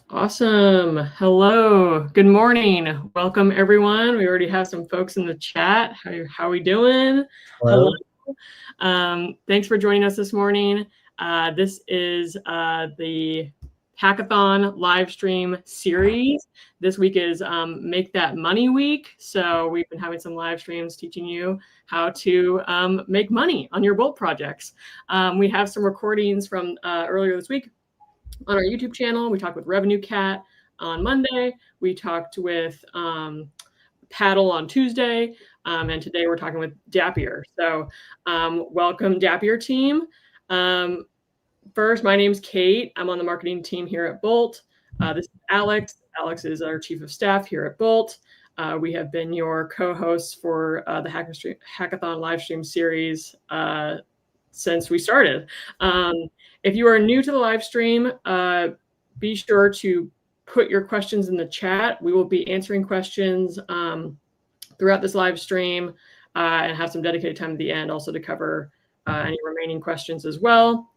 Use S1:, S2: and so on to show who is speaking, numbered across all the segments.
S1: Awesome. Hello. Good morning. Welcome, everyone. We already have some folks in the chat. How are we doing? Hello. Thanks for joining us this morning. This is the Hackathon live stream series. This week is Make That Money Week. So we've been having some live streams teaching you how to make money on your Bolt projects. We have some recordings from earlier this week on our YouTube channel. We talked with Revenue Cat on Monday. We talked with Paddle on Tuesday. And today we're talking with Dappier. So welcome, Dappier team. First, my name's Kate. I'm on the marketing team here at Bolt. This is Alex. Alex is our chief of staff here at Bolt. We have been your co-hosts for the Hackathon live stream series since we started. If you are new to the live stream, be sure to put your questions in the chat. We will be answering questions throughout this live stream and have some dedicated time at the end also to cover any remaining questions as well.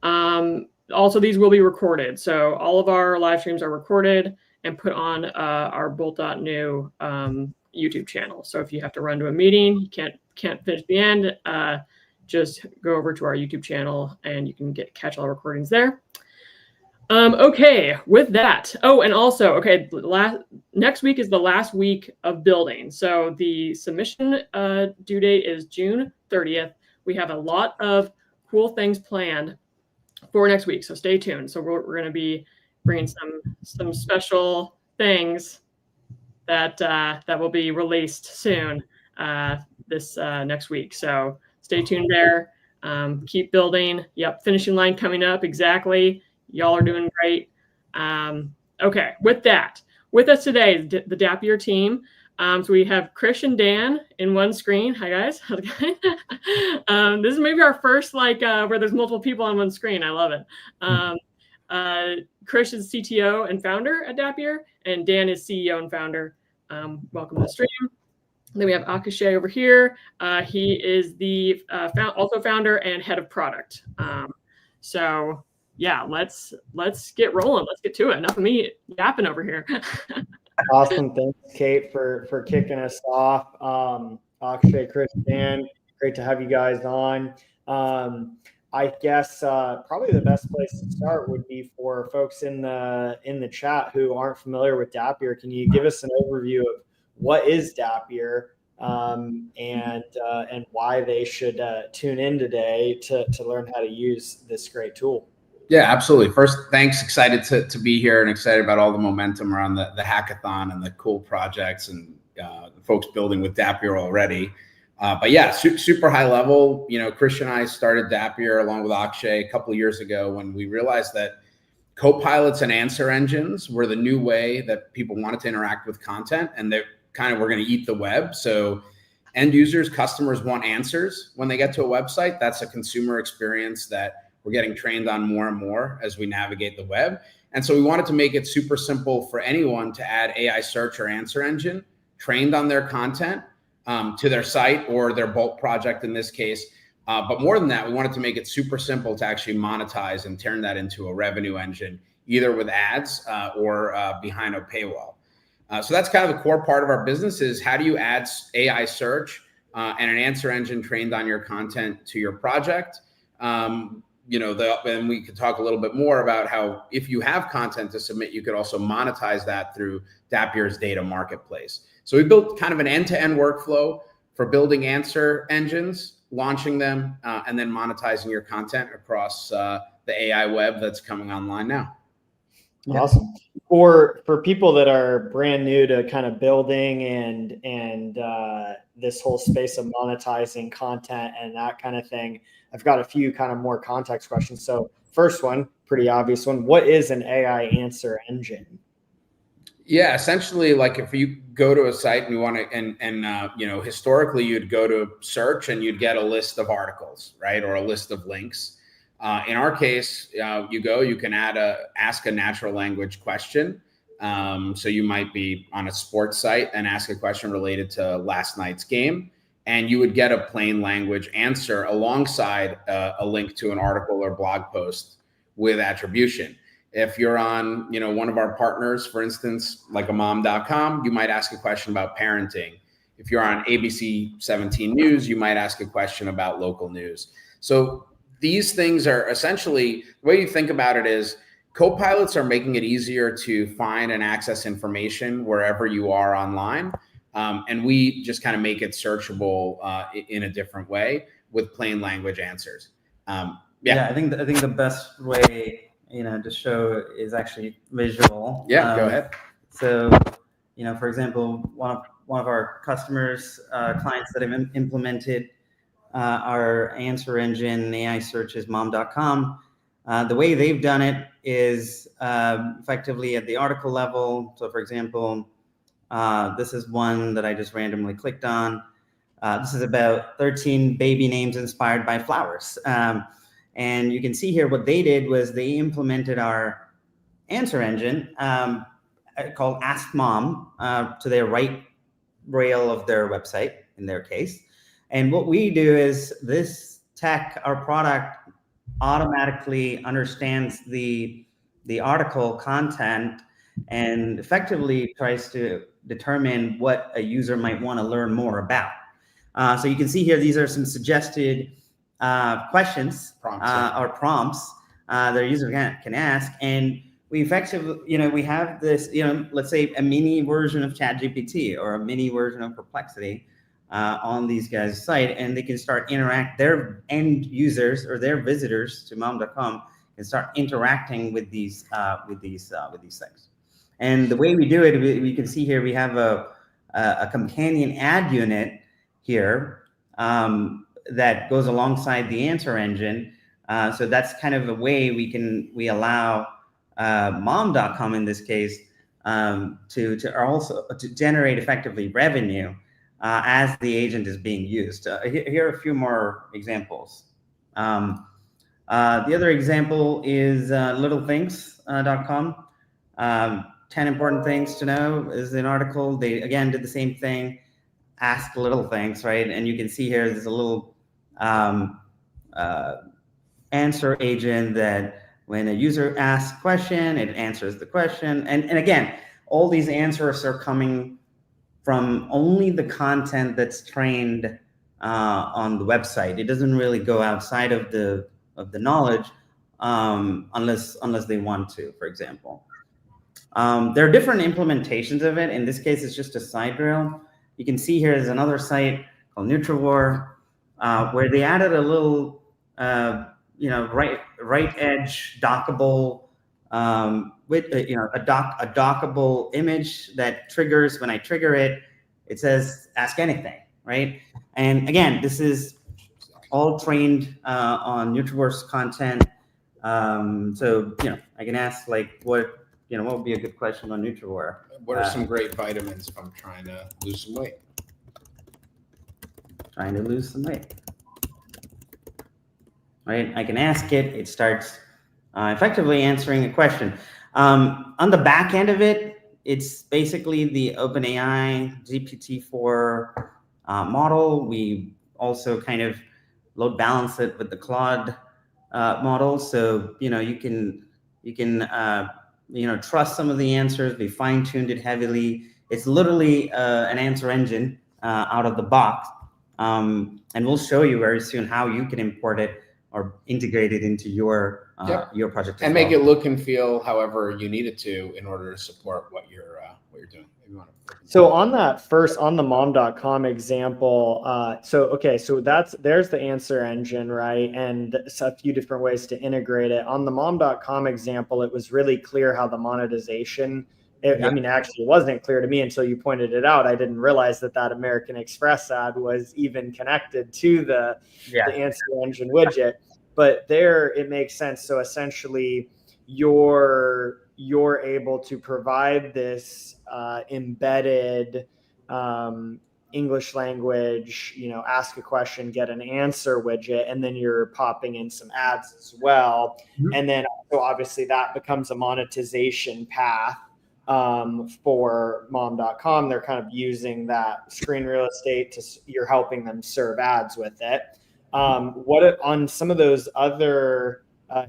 S1: Also, these will be recorded. So all of our live streams are recorded and put on our Bolt.new YouTube channel. So if you have to run to a meeting, you can't finish the end, just go over to our YouTube channel and you can catch all recordings there. Okay, with that. Oh, and also, okay, next week is the last week of building. So the submission due date is June 30th. We have a lot of cool things planned for next week, so stay tuned. So we're going to be bringing some special things that will be released soon this next week. So stay tuned there. Keep building. Yep, finishing line coming up. Exactly. Y'all are doing great. Okay, with that, with us today is the Dappier team. So we have Krish and Dan in one screen. Hi, guys. How's it going? This is maybe our first where there's multiple people on one screen. I love it. Krish is CTO and founder at Dappier, and Dan is CEO and founder. Welcome to the stream. Then we have AskAI over here. He is the also founder and head of product. So yeah, let's get rolling. Let's get to it. Enough of me yapping over here.
S2: Awesome. Thanks, Kate, for kicking us off. AskAI, Chris, Dan, great to have you guys on. I guess probably the best place to start would be for folks in the chat who aren't familiar with Dappier. Can you give us an overview of what is Dappier and why they should tune in today to learn how to use this great tool?
S3: Yeah, absolutely. First, thanks. Excited to be here and excited about all the momentum around the hackathon and the cool projects and the folks building with Dappier already. But yeah, super high level. You know, Krish and I started Dappier along with AskAI a couple of years ago when we realized that co-pilots and answer engines were the new way that people wanted to interact with content, and they kind of were going to eat the web. So end users, customers want answers when they get to a website. That's a consumer experience that we're getting trained on more and more as we navigate the web. And so we wanted to make it super simple for anyone to add AI search or answer engine trained on their content to their site or their Bolt project in this case. But more than that, we wanted to make it super simple to actually monetize and turn that into a revenue engine, either with ads or behind a paywall. So that's kind of the core part of our business is how do you add AI search and an answer engine trained on your content to your project? You know, and we could talk a little bit more about how if you have content to submit, you could also monetize that through Dappier's data marketplace. So we built kind of an end-to-end workflow for building answer engines, launching them, and then monetizing your content across the AI web that's coming online now.
S2: Awesome. For people that are brand new to kind of building and this whole space of monetizing content and that kind of thing, I've got a few kind of more context questions. So first one, pretty obvious one, what is an AI answer engine?
S3: Yeah, essentially, like if you go to a site and you want to, you know, historically you'd go to search and you'd get a list of articles, right, or a list of links. In our case, you can ask a natural language question. So you might be on a sports site and ask a question related to last night's game, and you would get a plain language answer alongside a link to an article or blog post with attribution. If you're on, one of our partners, for instance, like a mom.com, you might ask a question about parenting. If you're on ABC 17 News, you might ask a question about local news. So these things are essentially, the way you think about it is co-pilots are making it easier to find and access information wherever you are online. And we just kind of make it searchable in a different way with plain language answers.
S4: I think the best way to show is actually visual.
S3: Yeah, go ahead.
S4: So, for example, one of our customers, clients that have implemented our answer engine AI search is mom.com. The way they've done it is effectively at the article level. So, for example, this is one that I just randomly clicked on. This is about 13 baby names inspired by flowers. And you can see here what they did was they implemented our answer engine called Ask Mom to their right rail of their website, in their case. And what we do is this tech, our product, automatically understands the article content and effectively tries to determine what a user might want to learn more about. So you can see here, these are some suggested questions or prompts their user can ask. And we effectively, we have this, let's say a mini version of ChatGPT or a mini version of Perplexity on these guys' site, and they can start their end users or their visitors to mom.com can start interacting with these things. And the way we do it, we can see here, we have a companion ad unit here that goes alongside the answer engine. So that's kind of a way we allow mom.com in this case to generate effectively revenue as the agent is being used. Here are a few more examples. The other example is littlethings.com. 10 important things to know is an article. They again did the same thing, ask little things, right? And you can see here there's a little answer agent that when a user asks a question, it answers the question. And again, all these answers are coming from only the content that's trained on the website. It doesn't really go outside of the knowledge unless they want to, for example. There are different implementations of it. In this case, it's just a side rail. You can see here there's another site called NutriWar where they added a little, right edge dockable with a dockable image that triggers when I trigger it. It says ask anything, right? And again, this is all trained on NutriWar's content. So I can ask like what would be a good question on NutriWar?
S3: What are some great vitamins if I'm trying to lose some weight?
S4: Trying to lose some weight. Right, I can ask it. It starts effectively answering a question. On the back end of it, it's basically the OpenAI GPT-4 model. We also kind of load balance it with the Claude model, so you can trust some of the answers. We fine-tuned it heavily. It's literally an answer engine out of the box, and we'll show you very soon how you can import it or integrate it into your project
S3: and make it look and feel however you need it to in order to support what you're doing.
S2: So on the mom.com example, so there's the answer engine, right? And it's a few different ways to integrate it. On the mom.com example, it was really clear how the monetization, actually it wasn't clear to me until you pointed it out. I didn't realize that American Express ad was even connected to the answer engine widget. But there it makes sense. So essentially you're able to provide this embedded English language, ask a question, get an answer widget, and then you're popping in some ads as well. Mm-hmm. And then also obviously that becomes a monetization path for mom.com. They're kind of using that screen real estate you're helping them serve ads with it. What on some of those other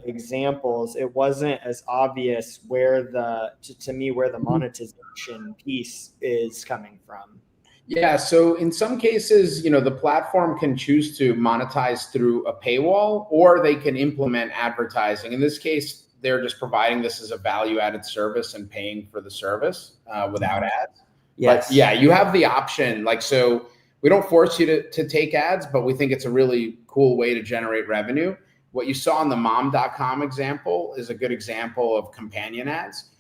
S2: examples, it wasn't as obvious where to me where the monetization piece is coming from.
S3: Yeah, so in some cases, the platform can choose to monetize through a paywall, or they can implement advertising. In this case, they're just providing this as a value-added service and paying for the service without ads.
S4: Yes.
S3: But yeah, you have the option. So we don't force you to take ads, but we think it's a really cool way to generate revenue. What you saw in the mom.com example is a good example of companion ads.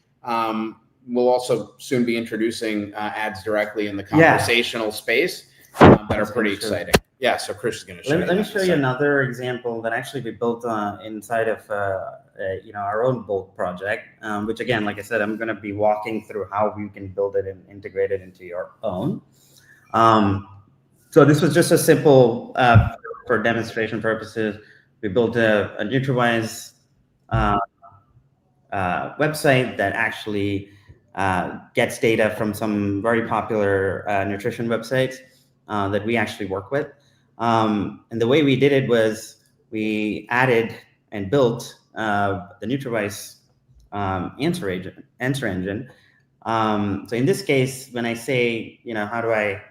S3: We'll also soon be introducing ads directly in the conversational space that are pretty exciting. Yeah, so Chris is going to show you.
S4: Let me show you another example that actually we built inside of our own Bolt project, which again, like I said, I'm going to be walking through how you can build it and integrate it into your own. So this was just a simple, for demonstration purposes, we built a NutriWise website that actually gets data from some very popular nutrition websites that we actually work with. And the way we did it was we added and built the NutriWise answer engine. So in this case, when I say, how do I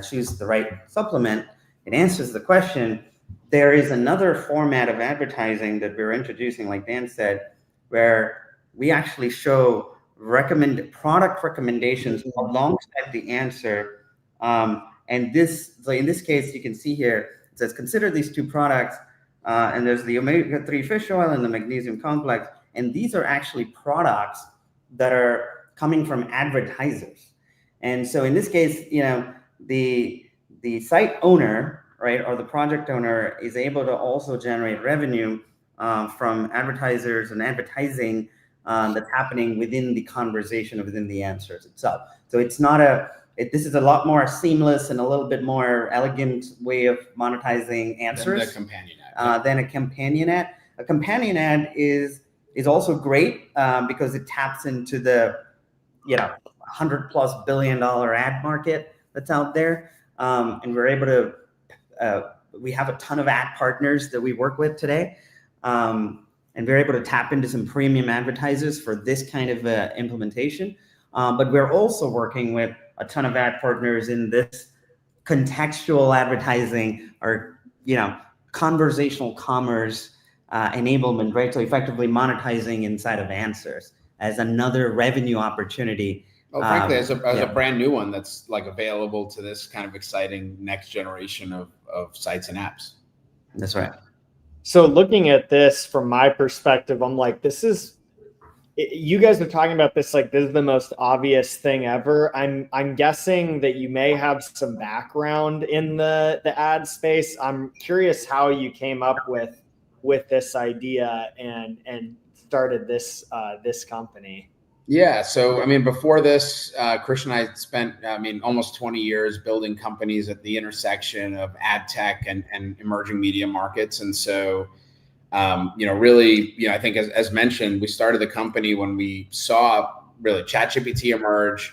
S4: choose the right supplement, it answers the question. There is another format of advertising that we're introducing, like Dan said, where we actually show product recommendations alongside the answer. So in this case, you can see here, it says, consider these two products, and there's the omega-3 fish oil and the magnesium complex. And these are actually products that are coming from advertisers. And so in this case, the site owner, right, or the project owner is able to also generate revenue from advertisers and advertising that's happening within the conversation, within the answers itself. So it's not this is a lot more seamless and a little bit more elegant way of monetizing answers
S3: than a companion ad.
S4: Than a companion ad. A companion ad is also great because it taps into the $100+ billion ad market that's out there, and we're able to. We have a ton of ad partners that we work with today. And we're able to tap into some premium advertisers for this kind of implementation. But we're also working with a ton of ad partners in this contextual advertising or, conversational commerce enablement, right? So effectively monetizing inside of answers as another revenue opportunity.
S3: Well, frankly, as a brand new one that's available to this kind of exciting next generation of sites and apps.
S4: That's right.
S2: So looking at this from my perspective, I'm like, you guys are talking about this like this is the most obvious thing ever. I'm guessing that you may have some background in the ad space. I'm curious how you came up with this idea and started this company.
S3: Yeah. So, before this, Chris and I spent, almost 20 years building companies at the intersection of ad tech and emerging media markets. And so, really, I think as mentioned, we started the company when we saw really ChatGPT emerge,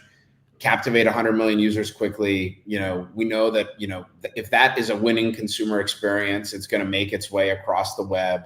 S3: captivate 100 million users quickly. We know that, if that is a winning consumer experience, it's going to make its way across the web.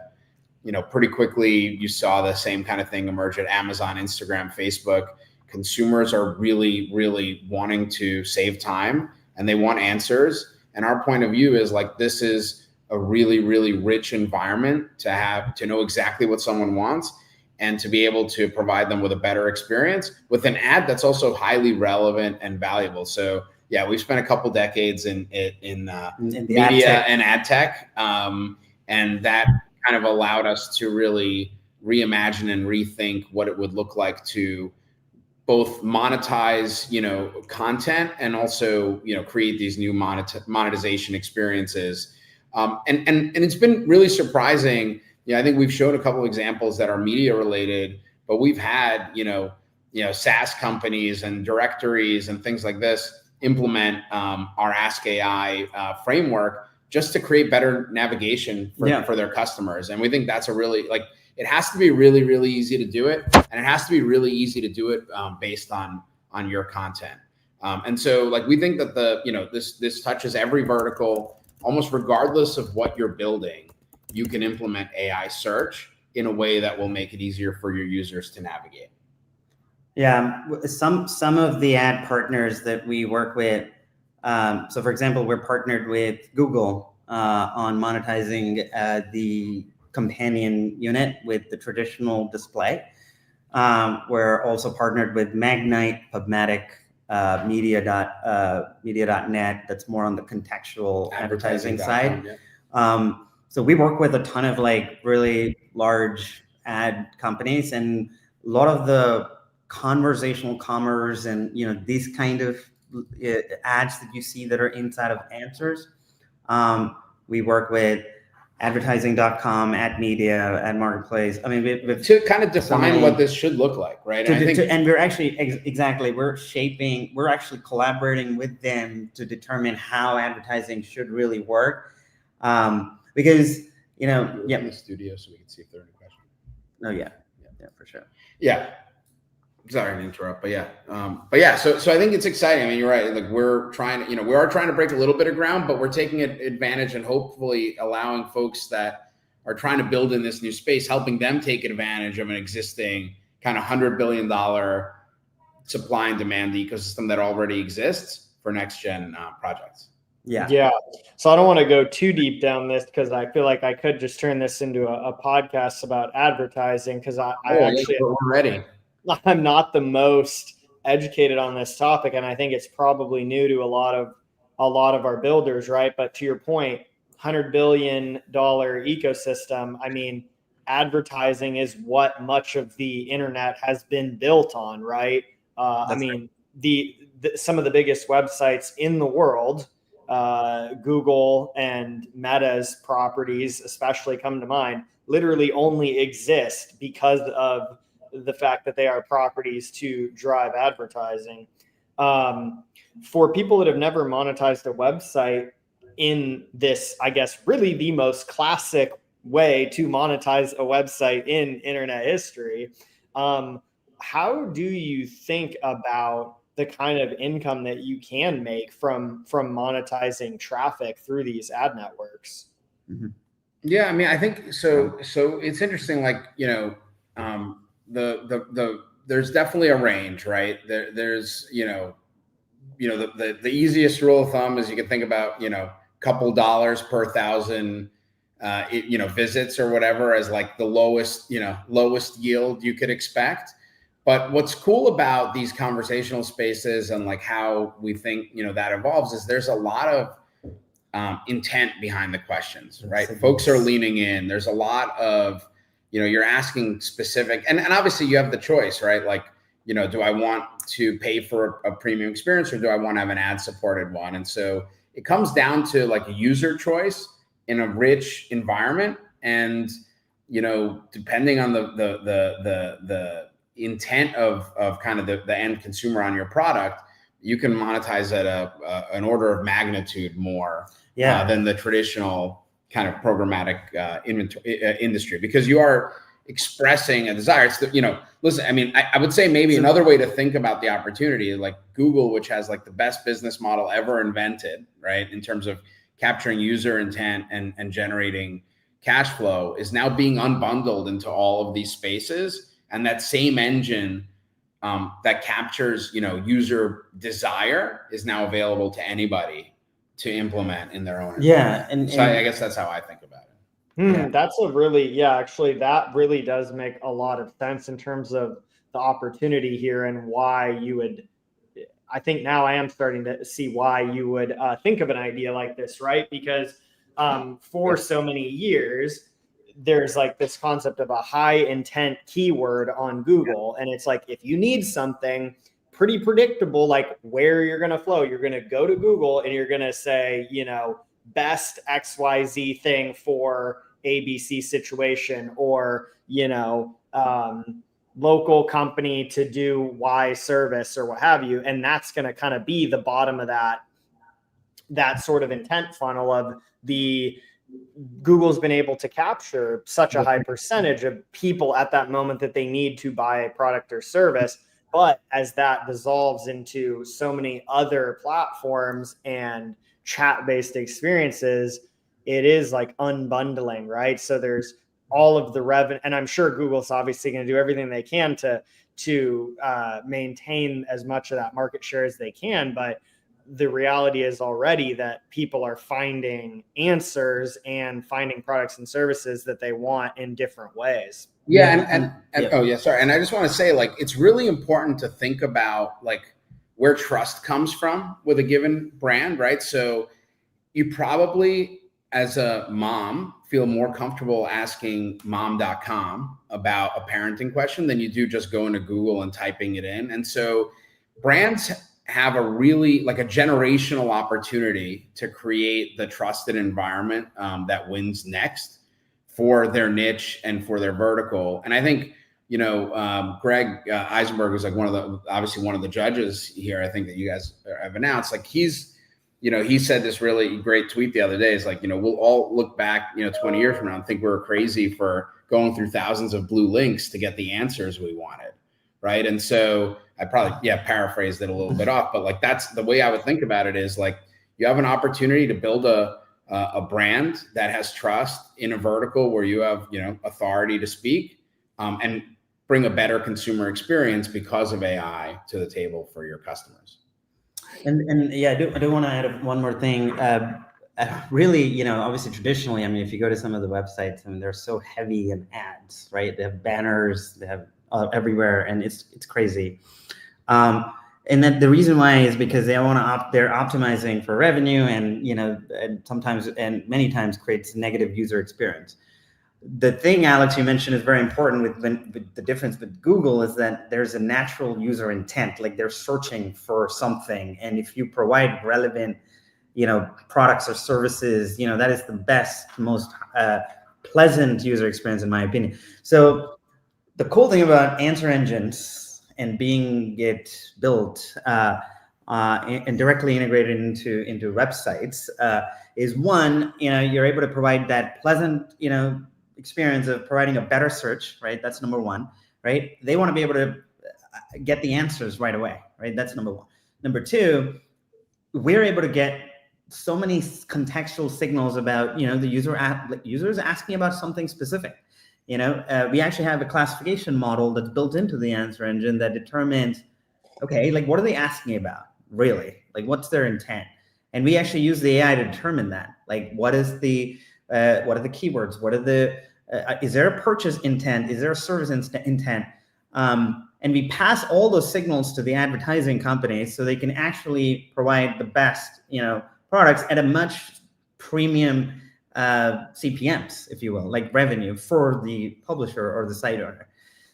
S3: Pretty quickly, you saw the same kind of thing emerge at Amazon, Instagram, Facebook. Consumers are really, really wanting to save time and they want answers. And our point of view is this is a really, really rich environment to know exactly what someone wants and to be able to provide them with a better experience with an ad that's also highly relevant and valuable. So yeah, we've spent a couple decades in media and ad tech. And that kind of allowed us to really reimagine and rethink what it would look like to both monetize, content and also, create these new monetization experiences. And it's been really surprising. I think we've shown a couple of examples that are media related, but we've had, SaaS companies and directories and things like this implement our AskAI framework just to create better navigation for their customers. And we think that's a really, it has to be really, really easy to do it. And it has to be really easy to do it based on your content. And so we think that this touches every vertical, almost regardless of what you're building, you can implement AI search in a way that will make it easier for your users to navigate.
S4: Yeah, some of the ad partners that we work with. So, for example, we're partnered with Google on monetizing the companion unit with the traditional display. We're also partnered with Magnite, PubMatic, media.net. That's more on the contextual advertising side.
S3: Yeah.
S4: So we work with a ton of like really large ad companies, and a lot of the conversational commerce and these kind of ads that you see that are inside of answers. We work with advertising.com, ad media, ad marketplace. I mean,
S3: to kind of define what this should look like, right?
S4: And we're actually we're actually collaborating with them to determine how advertising should really work. Because
S3: in the studio so we can see if there are any questions.
S4: Oh yeah, for sure.
S3: Yeah. Sorry to interrupt, but yeah. So I think it's exciting. I mean, you're right. Like we are trying to break a little bit of ground, but we're taking advantage and hopefully allowing folks that are trying to build in this new space, helping them take advantage of an existing kind of $100 billion supply and demand ecosystem that already exists for next gen projects.
S2: Yeah. So I don't want to go too deep down this because I feel like I could just turn this into a podcast about advertising because
S3: we're ready.
S2: I'm not the most educated on this topic, and I think it's probably new to a lot of our builders, right? But to your point, $100 billion ecosystem. I mean, advertising is what much of the internet has been built on, right? I mean, some of the biggest websites in the world, Google and Meta's properties, especially come to mind, literally only exist because of the fact that they are properties to drive advertising. For people that have never monetized a website in this, I guess, really the most classic way to monetize a website in internet history, how do you think about the kind of income that you can make from monetizing traffic through these ad networks?
S3: Mm-hmm. Yeah, I mean, I think so. So it's interesting, like, there's definitely a range, right? There's the easiest rule of thumb is you can think about couple dollars per thousand visits or whatever as like the lowest yield you could expect. But what's cool about these conversational spaces and like how we think that evolves is there's a lot of intent behind the questions, right? Folks are leaning in. There's a lot of you're asking specific, and obviously you have the choice, right? Like, do I want to pay for a premium experience or do I want to have an ad supported one? And so it comes down to like a user choice in a rich environment. And, depending on the intent of kind of the end consumer on your product, you can monetize at an order of magnitude more than the traditional kind of programmatic industry, because you are expressing a desire. It's listen, I mean, I would say maybe another way to think about the opportunity, like Google, which has like the best business model ever invented, right, in terms of capturing user intent and generating cash flow, is now being unbundled into all of these spaces. And that same engine that captures user desire is now available to anybody to implement in their own environment. And so I guess that's how I think about it.
S2: That's actually that really does make a lot of sense in terms of the opportunity here and why you would, I think now I am starting to see why you would think of an idea like this, right? Because for so many years, there's like this concept of a high intent keyword on Google. And it's like, if you need something pretty predictable, like where you're going to flow, you're going to go to Google and you're going to say, best XYZ thing for ABC situation, or, local company to do Y service or what have you. And that's going to kind of be the bottom of that sort of intent funnel of the Google's been able to capture such a high percentage of people at that moment that they need to buy a product or service. But as that dissolves into so many other platforms and chat-based experiences, it is like unbundling, right? So there's all of the revenue, and I'm sure Google's obviously going to do everything they can to maintain as much of that market share as they can. But the reality is already that people are finding answers and finding products and services that they want in different ways.
S3: Yeah, and oh yeah, sorry. And I just want to say, like, it's really important to think about like where trust comes from with a given brand, right? So you probably, as a mom, feel more comfortable asking mom.com about a parenting question than you do just going to Google and typing it in. And so brands have a really like a generational opportunity to create the trusted environment that wins next for their niche and for their vertical. And I think, you know, Greg Eisenberg was like obviously one of the judges here. I think that you guys have announced, like you know, he said this really great tweet the other day. Is like, you know, we'll all look back, you know, 20 years from now and think we were crazy for going through thousands of blue links to get the answers we wanted, right? And so I probably, paraphrased it a little bit off, but like that's the way I would think about it is like you have an opportunity to build a brand that has trust in a vertical where you have, you know, authority to speak and bring a better consumer experience because of AI to the table for your customers.
S4: And yeah, I do want to add one more thing. Really, you know, obviously traditionally, I mean, if you go to some of the websites, I mean, they're so heavy in ads, right? They have banners, they have everywhere, and it's crazy. And then the reason why is because they're optimizing for revenue, and you know, and sometimes and many times creates negative user experience. The thing, Alex, you mentioned is very important with the difference with Google is that there's a natural user intent, like they're searching for something. And if you provide relevant, you know, products or services, you know, that is the best, most pleasant user experience, in my opinion. So the cool thing about answer engines and being built and directly integrated into websites is one, you know, you're able to provide that pleasant, you know, experience of providing a better search, right? That's number one, right? They want to be able to get the answers right away, right? That's number one. Number two, we're able to get so many contextual signals about, you know, the users asking about something specific. You know, we actually have a classification model that's built into the answer engine that determines, okay, like what are they asking about, really? Like what's their intent? And we actually use the AI to determine that. Like what are the keywords? What are the is there a purchase intent? Is there a service intent? And we pass all those signals to the advertising companies so they can actually provide the best, you know, products at a much premium CPMs, if you will, like revenue for the publisher or the site owner.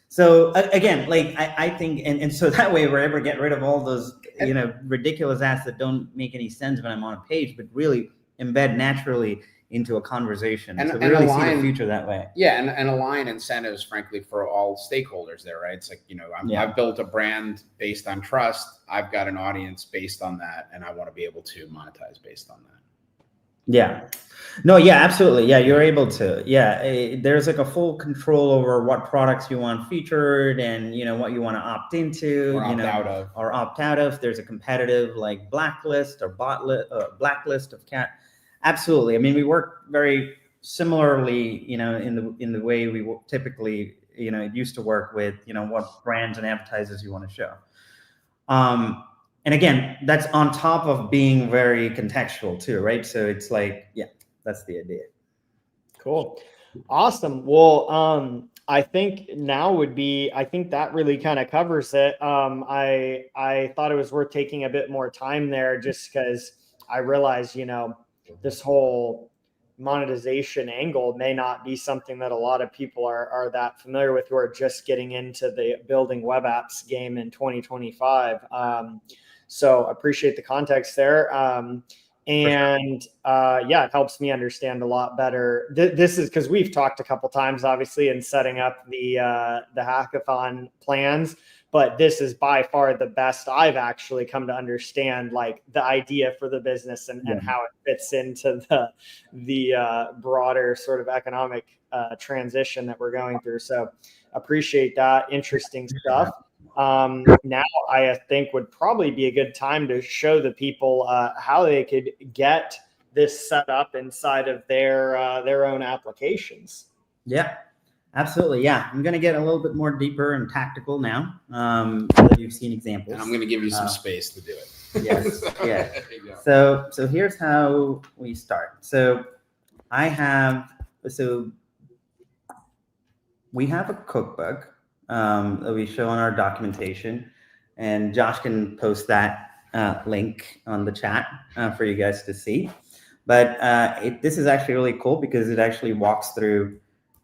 S4: So again, like I think, and so that way we're able to get rid of all those, you know, ridiculous ads that don't make any sense when I'm on a page, but really embed naturally into a conversation. So we really see the future that way.
S3: Yeah, and align incentives, frankly, for all stakeholders there, right? It's like, you know, I've built a brand based on trust. I've got an audience based on that, and I want to be able to monetize based on that.
S4: Yeah. No, yeah, absolutely. Yeah, you're able to. Yeah, there's like a full control over what products you want featured and, you know, what you want to opt into, or opt out of. There's a competitive like blacklist or blacklist of cat. Absolutely. I mean, we work very similarly, you know, in the way we typically, you know, used to work with, you know, what brands and advertisers you want to show. And again, that's on top of being very contextual too, right? So it's like, yeah, that's the idea.
S2: Cool. Awesome. Well, I think that really kind of covers it. I thought it was worth taking a bit more time there just because I realized, you know, this whole monetization angle may not be something that a lot of people are that familiar with who are just getting into the building web apps game in 2025. So appreciate the context there. It helps me understand a lot better. This is because we've talked a couple times, obviously, in setting up the hackathon plans. But this is by far the best I've actually come to understand, like the idea for the business and how it fits into the broader sort of economic transition that we're going through. So appreciate that. Interesting stuff. Now I think would probably be a good time to show the people how they could get this set up inside of their own applications.
S4: Yeah, absolutely. Yeah, I'm going to get a little bit more deeper and tactical now. So that you've seen examples.
S3: And I'm going to give you some space to do it.
S4: Yes. Yeah. So here's how we start. So we have a cookbook that we show in our documentation, and Josh can post that link on the chat for you guys to see. But this is actually really cool because it actually walks through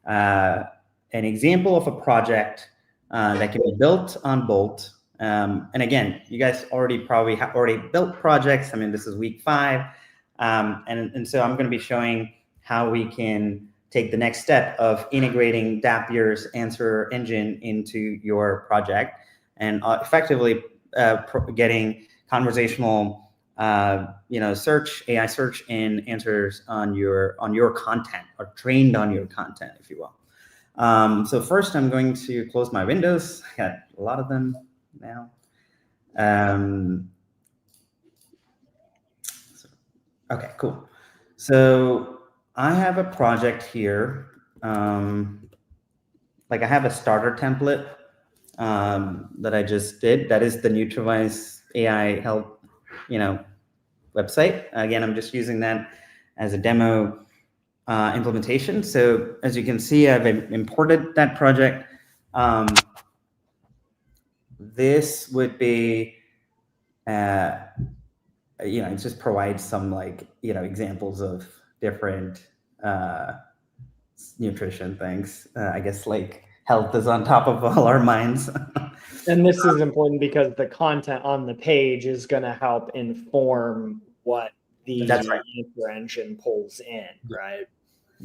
S4: an example of a project that can be built on Bolt. And again, you guys probably have already built projects. I mean, this is week 5. And so I'm going to be showing how we can take the next step of integrating Dappier's answer engine into your project and effectively getting conversational search, AI search, and answers on your content, or trained on your content, if you will. So first, I'm going to close my windows. I got a lot of them now. Okay, cool. So I have a project here. Like I have a starter template that I just did. That is the Nutrivise AI help, website. Again, I'm just using that as a demo implementation. So as you can see, I've imported that project. This would be, it just provides some examples of different nutrition things. I guess like health is on top of all our minds.
S2: And this is important because the content on the page is going to help inform what the answer engine pulls in, right?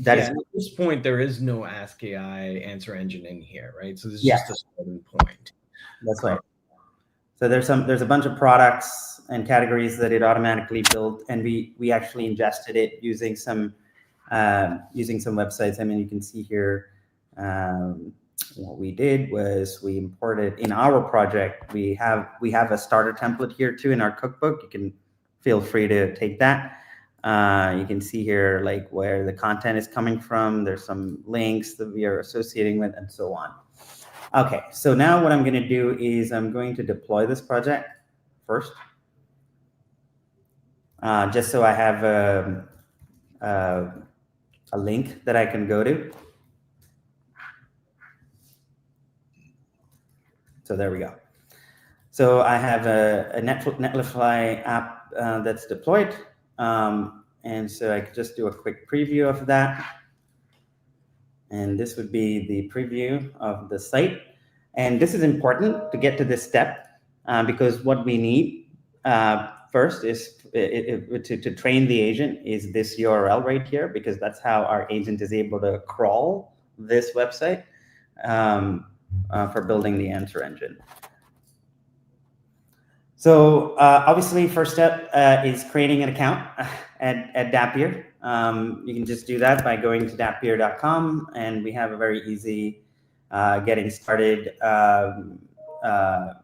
S5: At this point, there is no AskAI answer engine in here, right? So this is just a starting point.
S4: That's right. So there's a bunch of products and categories that it automatically built, and we actually ingested it using some websites. I mean, you can see here what we did was we imported in our project. We have a starter template here too in our cookbook. You can feel free to take that. You can see here like where the content is coming from. There's some links that we are associating with, and so on. Okay, so now what I'm going to do is I'm going to deploy this project first, just so I have a link that I can go to. So there we go. So I have a Netlify app that's deployed. And so I could just do a quick preview of that. And this would be the preview of the site. And this is important to get to this step because what we need first is to train the agent is this URL right here, because that's how our agent is able to crawl this website for building the answer engine. So obviously, first step is creating an account at Dappier. You can just do that by going to Dappier.com, and we have a very easy getting started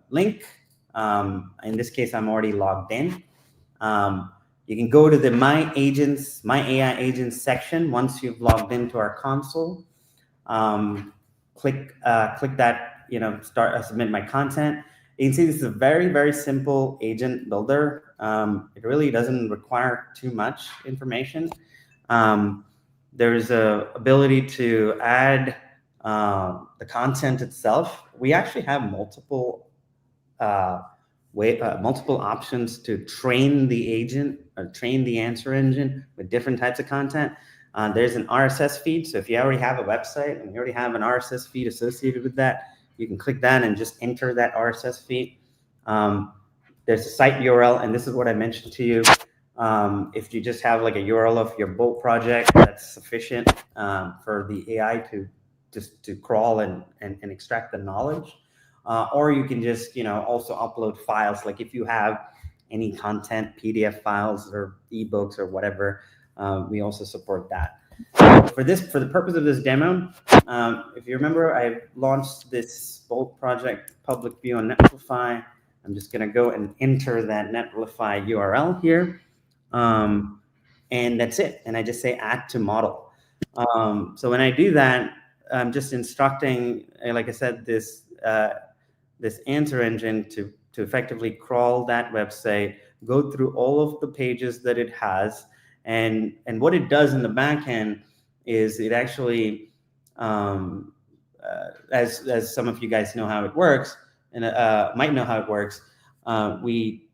S4: link. In this case, I'm already logged in. You can go to the My AI Agents section once you've logged into our console. Click that, submit my content. You can see this is a very, very simple agent builder. It really doesn't require too much information. There's a ability to add the content itself. We actually have multiple options to train the agent or train the answer engine with different types of content. There's an RSS feed. So if you already have a website and you already have an RSS feed associated with that, you can click that and just enter that RSS feed. There's a site URL, and this is what I mentioned to you. If you just have like a URL of your Bolt project, that's sufficient for the AI to crawl and extract the knowledge. Or you can just also upload files. Like if you have any content, PDF files or ebooks or whatever, we also support that. For the purpose of this demo, if you remember, I launched this Bolt project public view on Netlify. I'm just going to go and enter that Netlify URL here. And that's it. And I just say add to model. So when I do that, just instructing, like I said, this answer engine to effectively crawl that website, go through all of the pages that it has, and what it does in the back end is it actually, as some of you guys know how it works, and might know how it works, we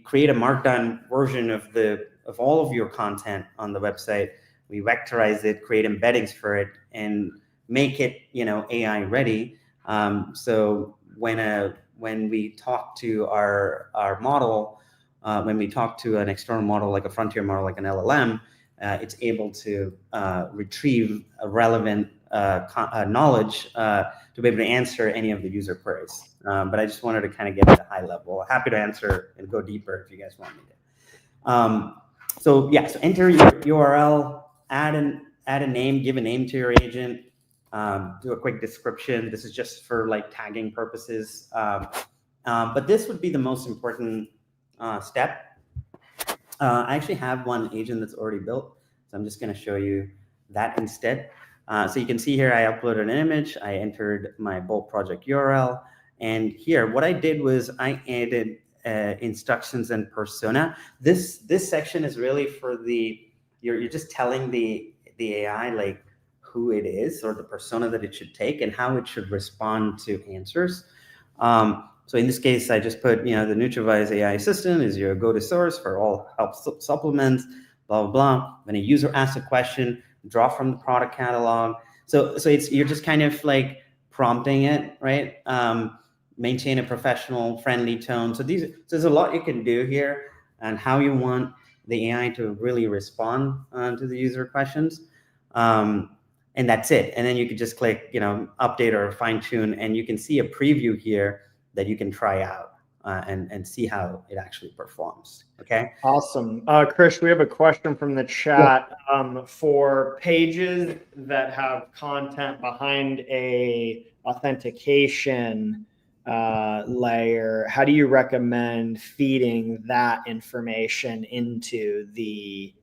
S4: create a markdown version of all of your content on the website. We vectorize it, create embeddings for it, and make it, AI ready. So when we talk to our model, when we talk to an external model like a frontier model, like an LLM, it's able to retrieve a relevant knowledge to be able to answer any of the user queries. But I just wanted to kind of get at a high level. Happy to answer and go deeper if you guys want me to. So enter your URL, add a name, give a name to your agent, do a quick description. This is just for like tagging purposes. But this would be the most important step. I actually have one agent that's already built, so I'm just going to show you that instead. So you can see here, I uploaded an image, I entered my bulk project URL, and here what I did was I added instructions and persona. This section is really for you're just telling the AI like who it is or the persona that it should take and how it should respond to answers. So in this case, I just put, the NutraVise AI assistant is your go-to source for all help supplements, blah, blah, blah. When a user asks a question, draw from the product catalog. So you're just kind of like prompting it, right? Maintain a professional, friendly tone. So there's a lot you can do here and how you want the AI to really respond to the user questions. And that's it. And then you could just click, update or fine tune, and you can see a preview here that you can try out and see how it actually performs. Okay.
S2: Awesome. Krish, we have a question from the chat. For pages that have content behind a authentication layer, how do you recommend feeding that information into the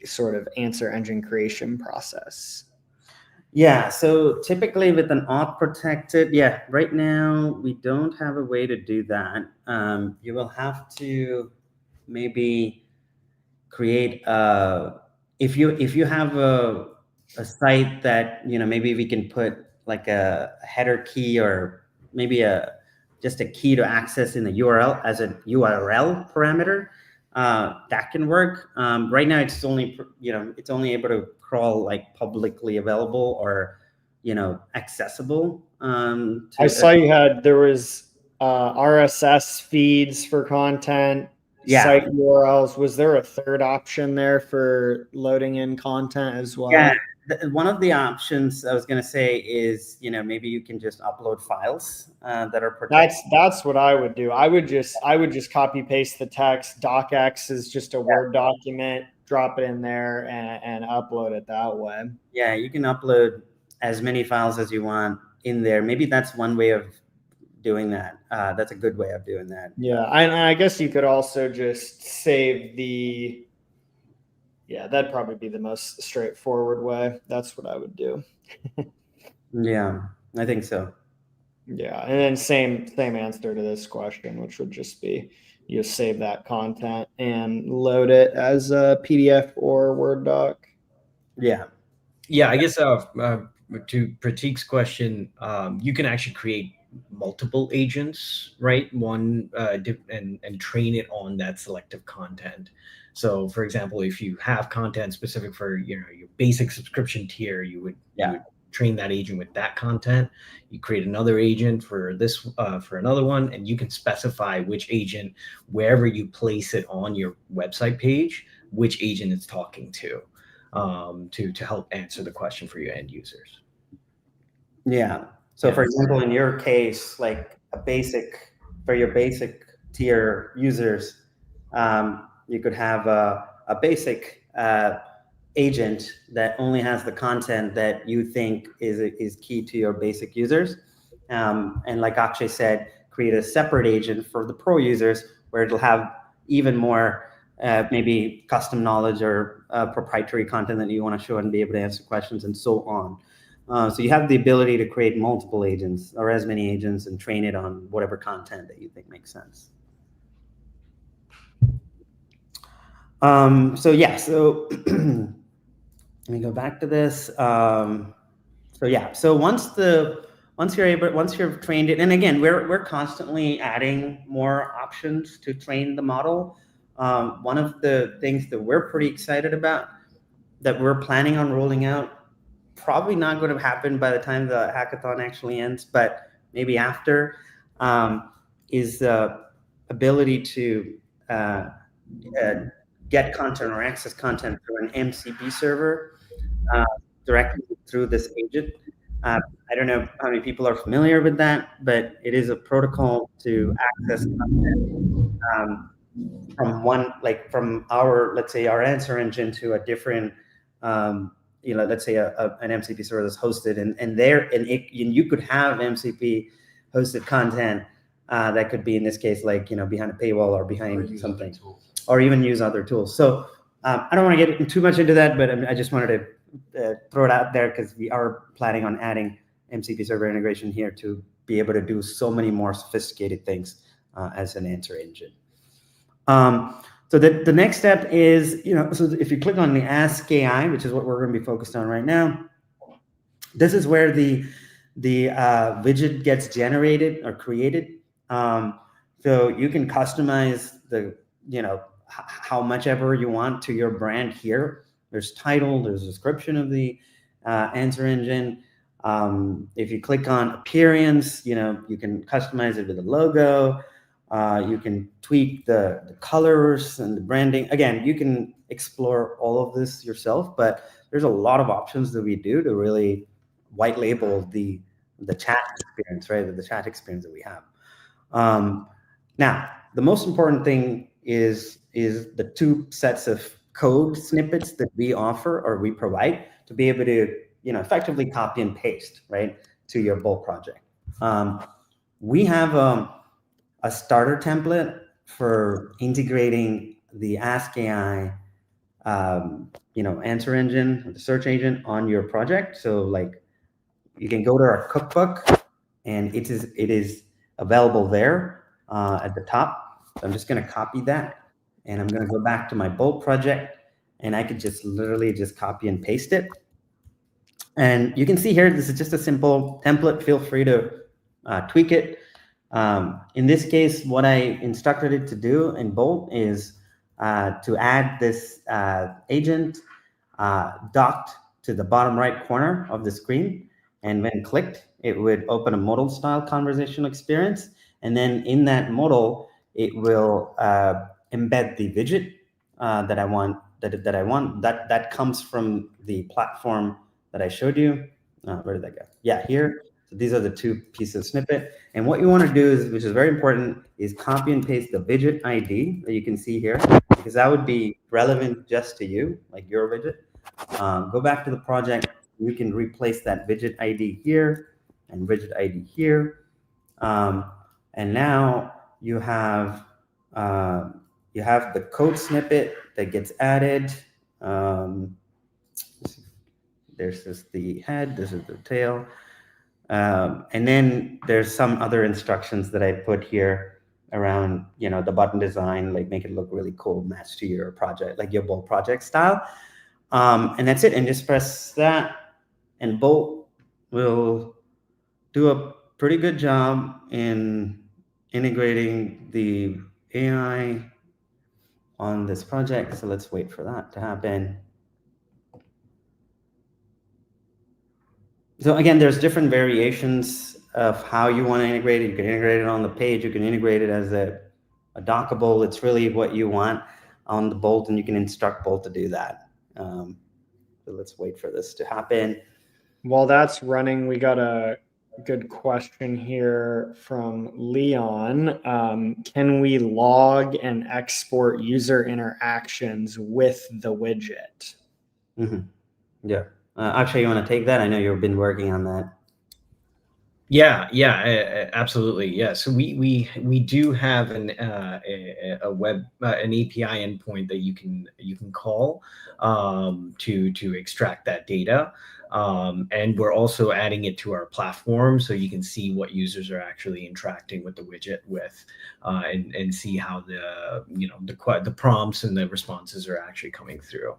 S2: sort of answer engine creation process?
S4: Yeah, so typically with an auth protected, right now we don't have a way to do that. You will have to maybe create if you have a site that, maybe we can put like a header key or maybe just a key to access in the URL as a URL parameter. That can work. Right now, it's only able to crawl like publicly available or accessible.
S2: I saw there was RSS feeds for content, site URLs. Was there a third option there for loading in content as well?
S4: Yeah, one of the options I was going to say is, maybe you can just upload files that are protected.
S2: That's what I would do. I would just copy paste the text. DocX is just a Word document. Drop it in there and upload it that way.
S4: Yeah, you can upload as many files as you want in there. Maybe that's one way of doing that. That's a good way of doing that.
S2: Yeah, I guess you could also just save the. Yeah, that'd probably be the most straightforward way. That's what I would do.
S4: Yeah, I think so.
S2: Yeah, and then same answer to this question, which would just be you save that content and load it as a PDF or Word doc.
S4: Yeah.
S5: Yeah, I guess to Pratik's question, you can actually create multiple agents, right? One and train it on that selective content. So, for example, if you have content specific for your basic subscription tier, you would train that agent with that content. You create another agent for this for another one, and you can specify which agent, wherever you place it on your website page, which agent it's talking to help answer the question for your end users.
S4: Yeah. So for example, in your case, like for your basic tier users, you could have a basic agent that only has the content that you think is key to your basic users. And like Akshay said, create a separate agent for the pro users where it'll have even more maybe custom knowledge or proprietary content that you want to show and be able to answer questions and so on. So you have the ability to create multiple agents or as many agents and train it on whatever content that you think makes sense. So yeah, so let me go back to this. So yeah, so once you've trained it, and again, we're constantly adding more options to train the model. One of the things that we're pretty excited about that we're planning on rolling out, probably not going to happen by the time the hackathon actually ends, but maybe after, is the ability to get content or access content through an MCP server directly through this agent. I don't know how many people are familiar with that, but it is a protocol to access content from our, let's say, our answer engine to a different, let's say an MCP server that's hosted, and you could have MCP hosted content that could be, in this case, like, behind a paywall or behind something, or even use other tools. So I don't want to get too much into that, but I just wanted to throw it out there because we are planning on adding MCP server integration here to be able to do so many more sophisticated things as an answer engine. So the next step is, so if you click on the AskAI, which is what we're going to be focused on right now, this is where the widget gets generated or created. So you can customize how much ever you want to your brand here. There's title, there's a description of the answer engine. If you click on appearance, you can customize it with a logo. You can tweak the colors and the branding. Again, you can explore all of this yourself, but there's a lot of options that we do to really white label the chat experience, right? The chat experience that we have. Now, the most important thing is the two sets of code snippets that we offer or we provide to be able to effectively copy and paste, right, to your Bolt project. We have a starter template for integrating the AskAI answer engine, the search agent on your project. So like you can go to our cookbook and it is available there at the top. So I'm just going to copy that and I'm going to go back to my Bolt project and I could just literally just copy and paste it. And you can see here, this is just a simple template. Feel free to tweak it. In this case, what I instructed it to do in Bolt is to add this agent docked to the bottom right corner of the screen. And when clicked, it would open a modal style conversational experience. And then in that modal, it will embed the widget that I want, that comes from the platform that I showed you. Where did that go? Yeah, here. So these are the two pieces of snippet. And what you want to do is, which is very important, is copy and paste the widget ID that you can see here, because that would be relevant just to you, like your widget. Go back to the project. You can replace that widget ID here and widget ID here. And now you have the code snippet that gets added. This is the head, this is the tail. And then there's some other instructions that I put here around, the button design, like make it look really cool, match to your project, like your Bolt project style. And that's it. And just press that, and Bolt will do a pretty good job in integrating the AI on this project. So let's wait for that to happen. So again, there's different variations of how you want to integrate it. You can integrate it on the page. You can integrate it as a dockable. It's really what you want on the Bolt, and you can instruct Bolt to do that. So let's wait for this to happen.
S2: While that's running, we got a good question here from Leon. Can we log and export user interactions with the widget?
S4: Mm-hmm. Yeah. Akshay, you want to take that? I know you've been working on that.
S5: Yeah, absolutely. Yeah, so we do have an API endpoint that you can call to extract that data. And we're also adding it to our platform so you can see what users are actually interacting with the widget with, and see how the prompts and the responses are actually coming through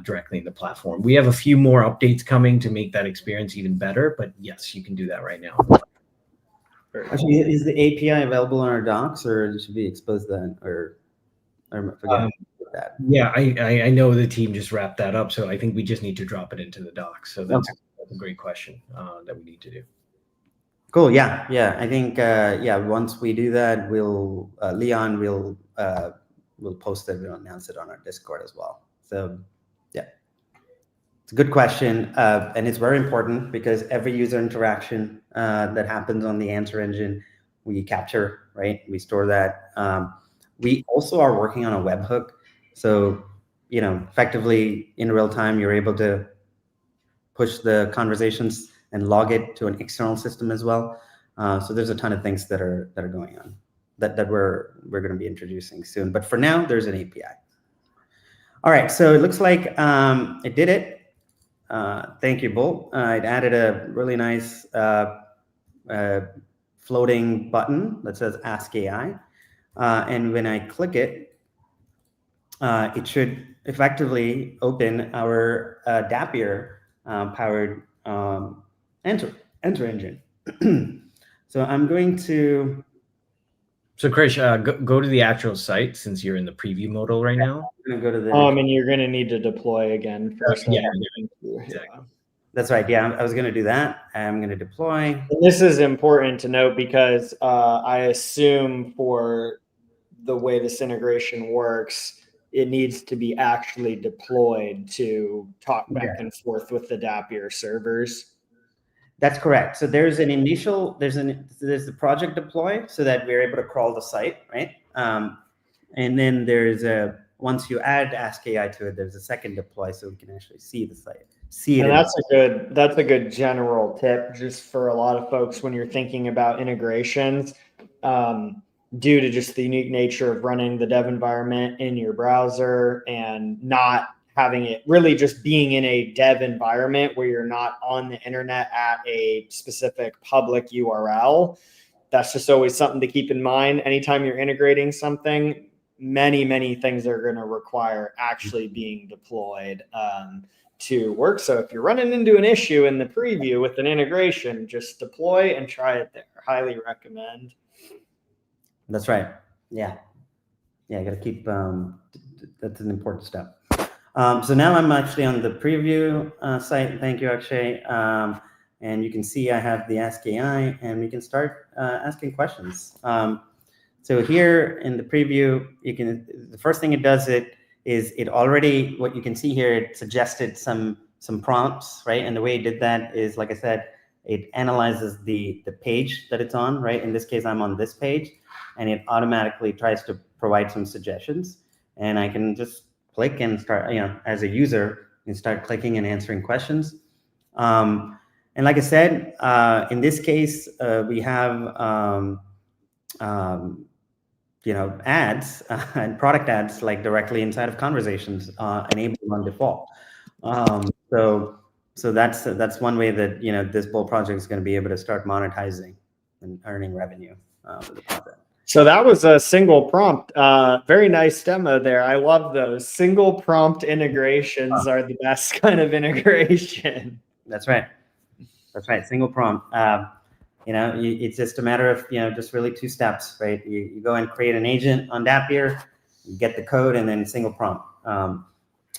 S5: directly in the platform. We have a few more updates coming to make that experience even better, but yes, you can do that right now.
S4: Actually, is the API available on our docs, or should we expose that, or forget that?
S5: Yeah, I know the team just wrapped that up, so I think we just need to drop it into the docs. So that's a great question that we need to do.
S4: Cool. Yeah. I think once we do that, we'll Leon will post it. We'll announce it on our Discord as well. So yeah, it's a good question, and it's very important because every user interaction that happens on the answer engine, we capture, right? We store that. We also are working on a webhook, so effectively in real time, you're able to push the conversations and log it to an external system as well. So there's a ton of things that are going on that we're going to be introducing soon. But for now, there's an API. All right, so it looks like it did it. Thank you, Bull. It added a really nice floating button that says AskAI. And when I click it, it should effectively open our Dappier powered answer engine. So I'm going to.
S5: So Krish, go to the actual site since you're in the preview modal right now.
S4: I'm going to go to the.
S2: And you're going to need to deploy again first.
S5: Yeah.
S2: Exactly.
S4: That's right. Yeah, I was going to do that. I'm going to deploy.
S2: And this is important to note because I assume for the way this integration works, it needs to be actually deployed to talk back and forth with the Dappier servers.
S4: That's correct. So there's an initial, there's the project deploy so that we're able to crawl the site, right? And then there's once you add AskAI to it, there's a second deploy so we can actually see the site.
S2: And that's a good general tip just for a lot of folks when you're thinking about integrations, due to just the unique nature of running the dev environment in your browser and not having it really just being in a dev environment where you're not on the internet at a specific public URL. That's just always something to keep in mind. Anytime you're integrating something, many things are going to require actually being deployed to work. So if you're running into an issue in the preview with an integration, just deploy and try it there. Highly recommend.
S4: That's right. Yeah, I got to keep, that's an important step. So now I'm actually on the preview site. Thank you, Akshay. And you can see I have the AskAI and we can start asking questions. So here in the preview, the first thing it does is it already, what you can see here, it suggested some prompts, right? And the way it did that is, like I said, it analyzes the page that it's on, right? In this case, I'm on this page, and it automatically tries to provide some suggestions. And I can just click and start, as a user, and start clicking and answering questions. And like I said, in this case, we have, ads and product ads like directly inside of conversations enabled on default. So that's one way that this Bull project is going to be able to start monetizing and earning revenue with the project.
S2: So that was a single prompt. Very nice demo there. I love those. Single prompt integrations are the best kind of integration.
S4: That's right. Single prompt. It's just a matter of, just really 2 steps, right? You go and create an agent on Dappier, you get the code, and then single prompt.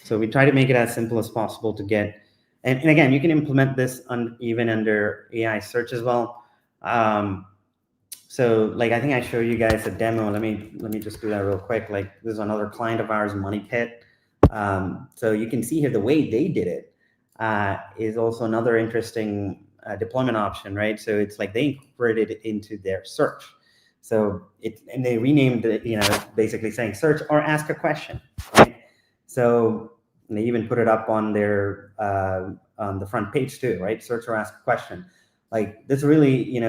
S4: So we try to make it as simple as possible to get, and again, you can implement this even under AI search as well. So like, I think I showed you guys a demo. Let me just do that real quick. Like, this is another client of ours, Money Pit. So you can see here the way they did it is also another interesting deployment option, right? So it's like they incorporated it into their search. So and they renamed it, basically saying search or ask a question, right? So they even put it up on their on the front page too, right? Search or ask a question. Like, this really,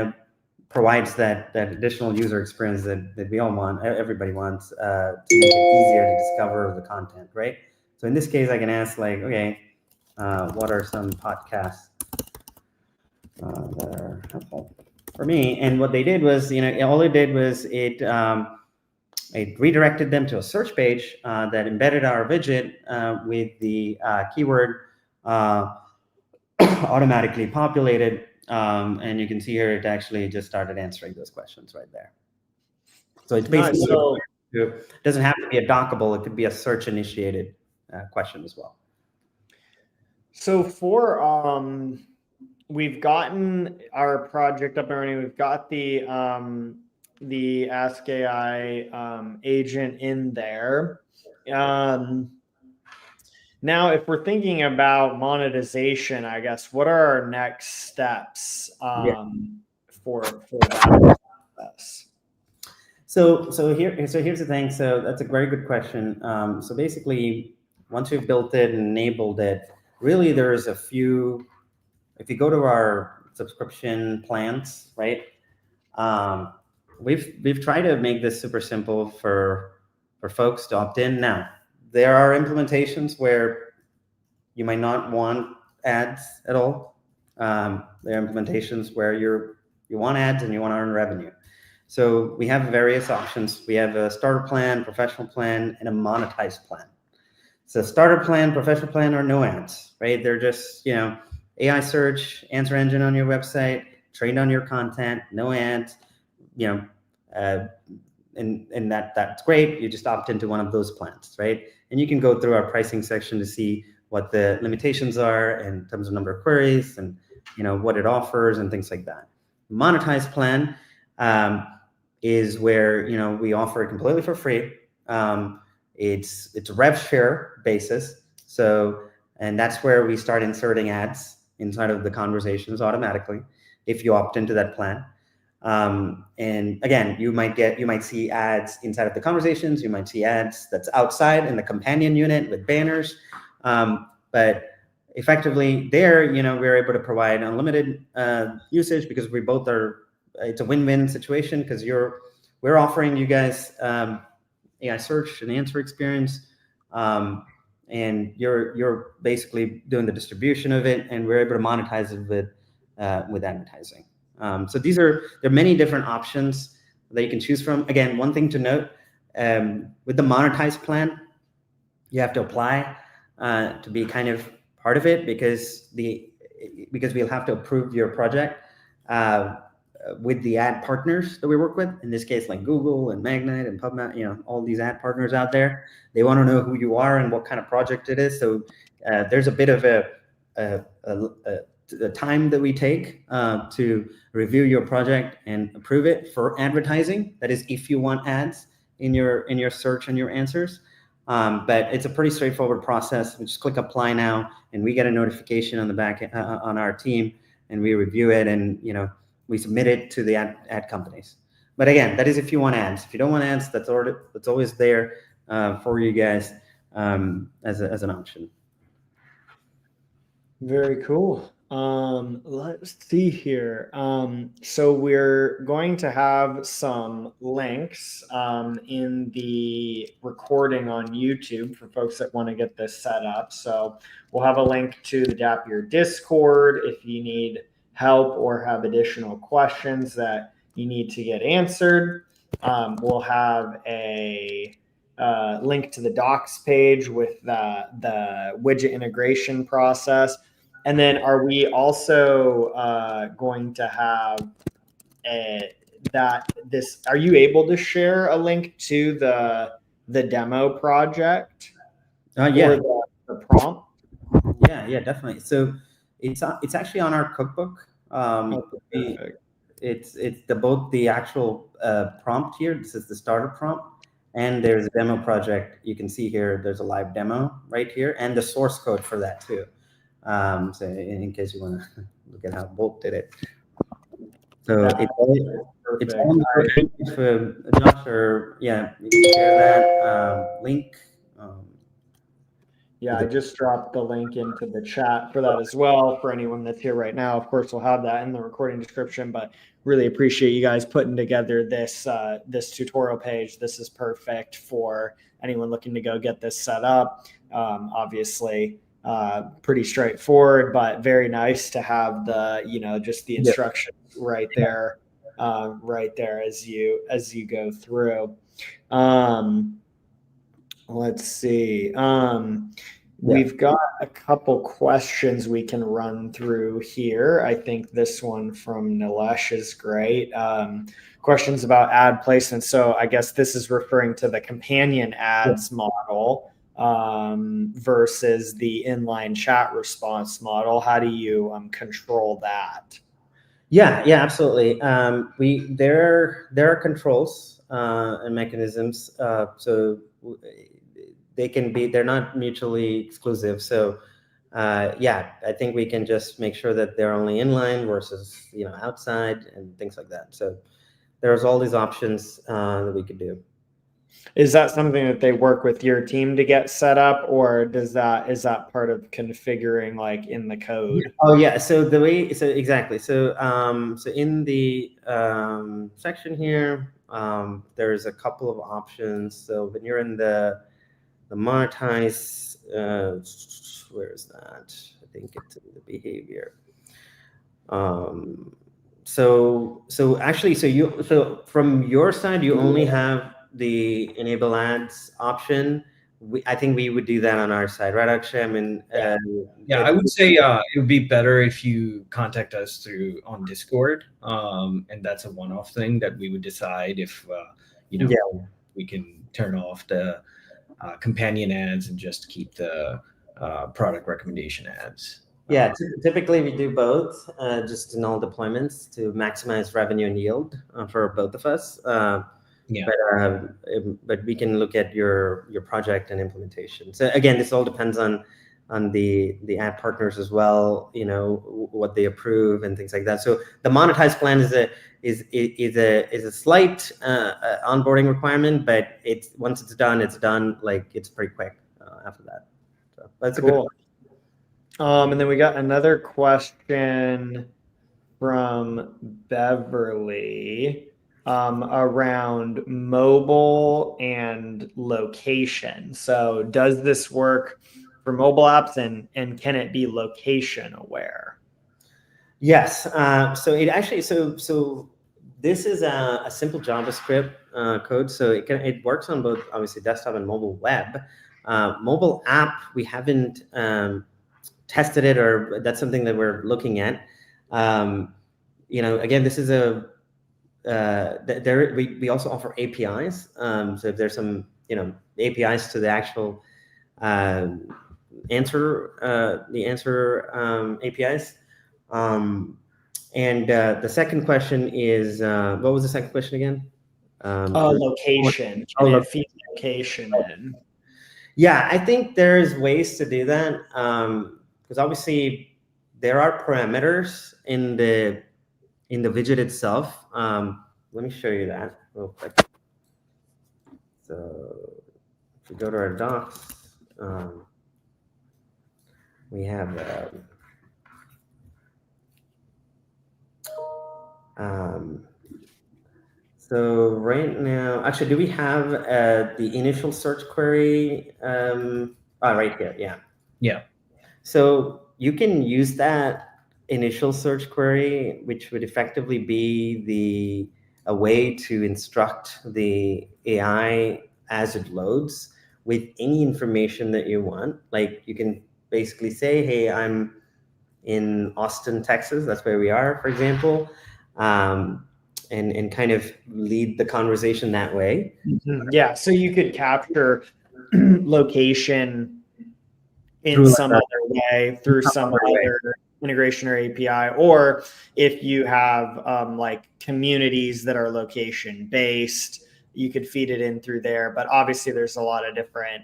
S4: provides that additional user experience that we all want, everybody wants, to make it easier to discover the content, right? So in this case, I can ask, like, okay, what are some podcasts that are helpful for me. And what they did was, all it did was it redirected them to a search page that embedded our widget with the keyword automatically populated. And you can see here, it actually just started answering those questions right there. So it's basically, it doesn't have to be a dockable. It could be a search initiated question as well.
S2: So for, we've gotten our project up and running. We've got the AskAI agent in there. Now, if we're thinking about monetization, I guess, what are our next steps for that process?
S4: So here's the thing. So that's a very good question. So basically, once we've built it and enabled it, really there's a few. If you go to our subscription plans, right? We've tried to make this super simple for folks to opt in. Now, there are implementations where you might not want ads at all. There are implementations where you want ads and you want to earn revenue. So we have various options. We have a starter plan, professional plan, and a monetized plan. So starter plan, professional plan are no ads, right? They're just, AI search, answer engine on your website, trained on your content, no ads, and that's great. You just opt into one of those plans, right? And you can go through our pricing section to see what the limitations are in terms of number of queries and what it offers and things like that. Monetized plan is where we offer it completely for free. It's a rev share basis. So, and that's where we start inserting ads inside of the conversations automatically if you opt into that plan. And again, you might see ads inside of the conversations. You might see ads that's outside in the companion unit with banners. But effectively there, we're able to provide unlimited usage because we both are, it's a win-win situation because we're offering you guys AI search and answer experience. And you're basically doing the distribution of it, and we're able to monetize it with advertising. So there are many different options that you can choose from. Again, one thing to note, with the monetized plan, you have to apply to be kind of part of it because we'll have to approve your project with the ad partners that we work with. In this case, like Google and Magnite and PubMed, all these ad partners out there. They want to know who you are and what kind of project it is. So there's a bit of a time that we take to review your project and approve it for advertising. That is, if you want ads in your search and your answers. But it's a pretty straightforward process. We just click apply now, and we get a notification on the back on our team, and we review it, and we submit it to the ad companies. But again, that is if you want ads. If you don't want ads, that's always there for you guys as an option.
S2: Very cool. Let's see here. So we're going to have some links in the recording on YouTube for folks that want to get this set up. So we'll have a link to the Dappier Discord if you need help or have additional questions that you need to get answered. We'll have a link to the docs page with the widget integration process. And then are we also going to have are you able to share a link to the demo project?
S4: Yeah.
S2: Or the prompt?
S4: Yeah, definitely. So it's actually on our cookbook. It's both the actual prompt here. This is the starter prompt, and there's a demo project. You can see here, there's a live demo right here, and the source code for that too. So in case you want to look at how Bolt did it. So it's on the page for Josh, or you can share that link.
S2: Yeah, I just dropped the link into the chat for that as well. For anyone that's here right now, of course, we'll have that in the recording description, but really appreciate you guys putting together this tutorial page. This is perfect for anyone looking to go get this set up. Obviously, pretty straightforward, but very nice to have the, just the instructions right there as you go through. Let's see. We've got a couple questions we can run through here. I think this one from Nilesh is great. Questions about ad placement. So I guess this is referring to the companion ads model versus the inline chat response model. How do you control that?
S4: Yeah, absolutely. There are controls and mechanisms. So they're not mutually exclusive. So I think we can just make sure that they're only inline versus outside and things like that. So there's all these options that we could do.
S2: Is that something that they work with your team to get set up, or is that part of configuring like in the code?
S4: Oh yeah. So exactly. So in the section here, there's a couple of options. So when you're in the monetize, where is that? I think it's in the behavior. So from your side, you only have the enable ads option. I think we would do that on our side, right, Akshay? I mean,
S5: I would say it would be better if you contact us on Discord, and that's a one-off thing that we would decide if we can turn off the companion ads and just keep the product recommendation ads.
S4: Yeah, typically we do both, just in all deployments to maximize revenue and yield for both of us. But we can look at your project and implementation. So again, this all depends on the ad partners as well. What they approve and things like that. So the Monetize plan is a slight onboarding requirement, but once it's done. Like it's pretty quick after that. So that's
S2: cool. And then we got another question from Beverly around mobile and location. So does this work for mobile apps, and can it be location aware?
S4: Yes. So it actually, so this is a simple JavaScript code. So it works on both, obviously, desktop and mobile web. Mobile app, we haven't tested it, or that's something that we're looking at. Again, this is we also offer APIs. So if there's some APIs to the actual answer APIs. And the second question is, what was the second question again?
S2: Location. Can it feed location in?
S4: Yeah, I think there's ways to do that, because obviously there are parameters in the widget itself. Let me show you that real quick. So if we go to our docs, we have so right now, actually, do we have the initial search query? Right here, yeah. So you can use that initial search query, which would effectively be a way to instruct the AI as it loads with any information that you want. Like you can basically say, hey, I'm in Austin, Texas. That's where we are, for example. And kind of lead the conversation that way.
S2: Mm-hmm. Yeah, so you could capture location in some other way through some other integration or API, or if you have like communities that are location based, you could feed it in through there. But obviously, there's a lot of different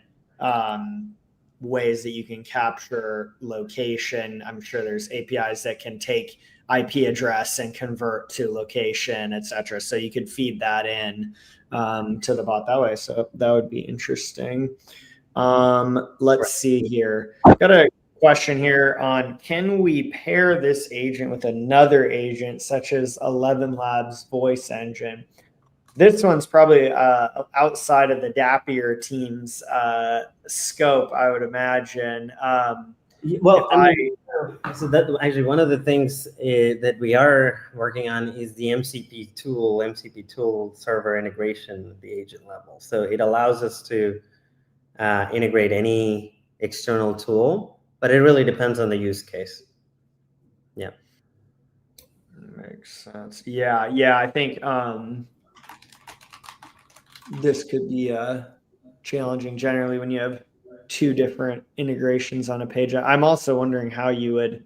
S2: ways that you can capture location. I'm sure there's APIs that can take IP address and convert to location, etc. So you could feed that in to the bot that way. So that would be interesting. Let's see here. Got a question here on, can we pair this agent with another agent such as 11 Labs voice engine? This one's probably outside of the Dappier team's scope, I would imagine.
S4: Well, so that actually one of the things that we are working on is the MCP tool server integration at the agent level. So it allows us to integrate any external tool, but it really depends on the use case. Yeah.
S2: Makes sense. Yeah. I think this could be challenging generally when you have two different integrations on a page. I'm also wondering how you would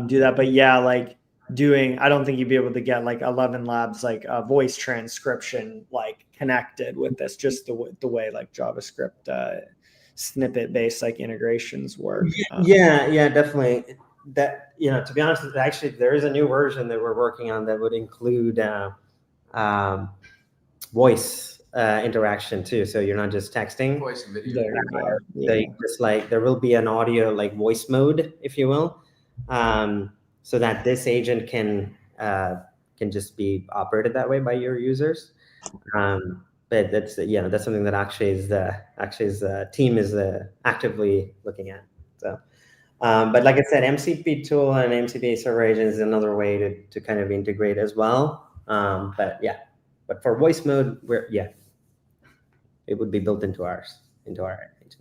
S2: do that. But yeah, like I don't think you'd be able to get like 11 Labs like voice transcription like connected with this, just the way like JavaScript snippet based like integrations work.
S4: Yeah, definitely. That, to be honest, actually there is a new version that we're working on that would include voice interaction too. So you're not just texting.
S3: Voice and video.
S2: There you go.
S4: So you just like there will be an audio like voice mode, if you will, so that this agent can just be operated that way by your users. But that's something that Akshay's team is actively looking at. So, but like I said, MCP tool and MCP server agent is another way to kind of integrate as well. But for voice mode, it would be built into our agent.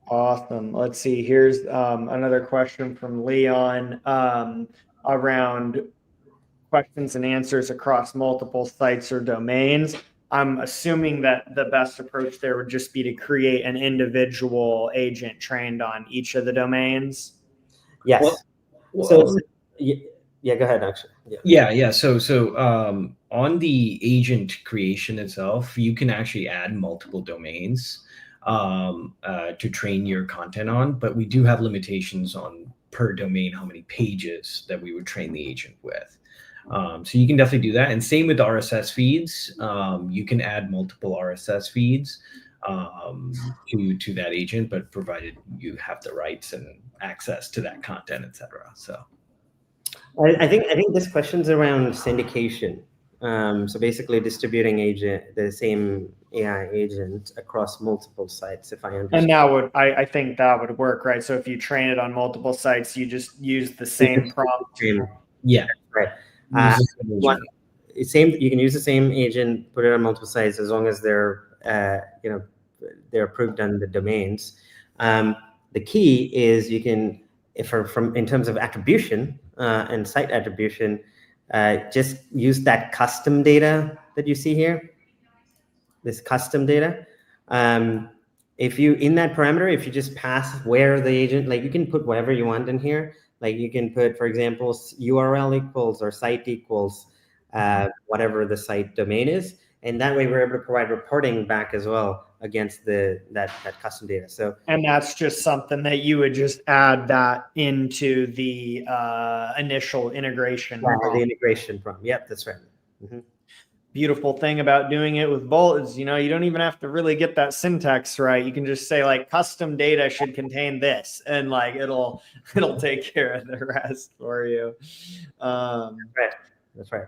S2: Awesome. Let's see. Here's another question from Leon around questions and answers across multiple sites or domains. I'm assuming that the best approach there would just be to create an individual agent trained on each of the domains.
S4: Yes. Go ahead, actually.
S5: Yeah. So on the agent creation itself, you can actually add multiple domains to train your content on, but we do have limitations on per domain how many pages that we would train the agent with. So you can definitely do that. And same with RSS feeds. You can add multiple RSS feeds to that agent, but provided you have the rights and access to that content, etc. So
S4: I think this question's around syndication. So basically distributing the same AI agent across multiple sites, if I understand.
S2: And that would, I think that would work, right? So if you train it on multiple sites, you just use the same prompt.
S5: Yeah,
S4: right. You can use the same agent, put it on multiple sites as long as they're they're approved on the domains. The key is you can, in terms of attribution and site attribution, just use that custom data that you see here. This custom data. If you in that parameter, if you just pass where the agent, like you can put whatever you want in here. Like you can put, for example, URL equals or site equals whatever the site domain is, and that way we're able to provide reporting back as well against that custom data. So, and
S2: that's just something that you would just add that into the initial integration.
S4: The integration prompt. Yep, that's right. Mm-hmm.
S2: Beautiful thing about doing it with Bolt is, you don't even have to really get that syntax right. You can just say like custom data should contain this, and like it'll take care of the rest for you.
S4: That's right.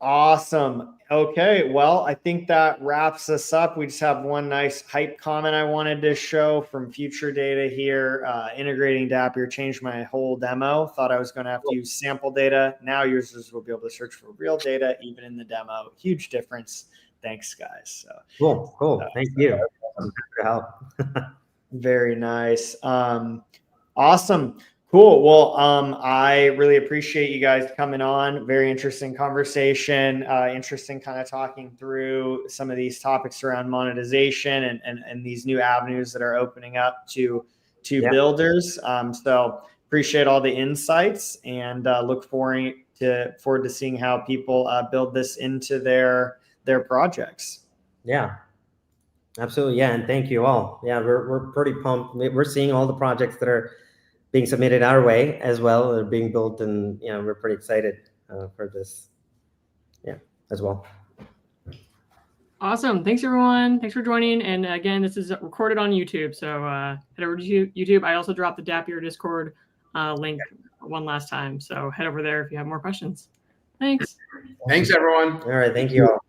S2: Awesome. Okay. Well, I think that wraps us up. We just have one nice hype comment I wanted to show from future data here. Integrating Dappier changed my whole demo. Thought I was going to have to use sample data. Now users will be able to search for real data, even in the demo. Huge difference. Thanks, guys.
S4: So, cool. Thank you. I'm happy to help.
S2: Very nice. Awesome. Cool. Well, I really appreciate you guys coming on. Very interesting conversation. Interesting kind of talking through some of these topics around monetization and these new avenues that are opening up to builders. So appreciate all the insights and look forward to seeing how people build this into their projects.
S4: Yeah. Absolutely. Yeah. And thank you all. Yeah, we're pretty pumped. We're seeing all the projects that are being submitted our way as well. They're being built, and we're pretty excited for this. Yeah, as well.
S1: Awesome. Thanks, everyone. Thanks for joining. And again, this is recorded on YouTube. So head over to YouTube. I also dropped the Dappier Discord link one last time. So head over there if you have more questions. Thanks.
S3: Thanks, everyone.
S4: All right. Thank you all.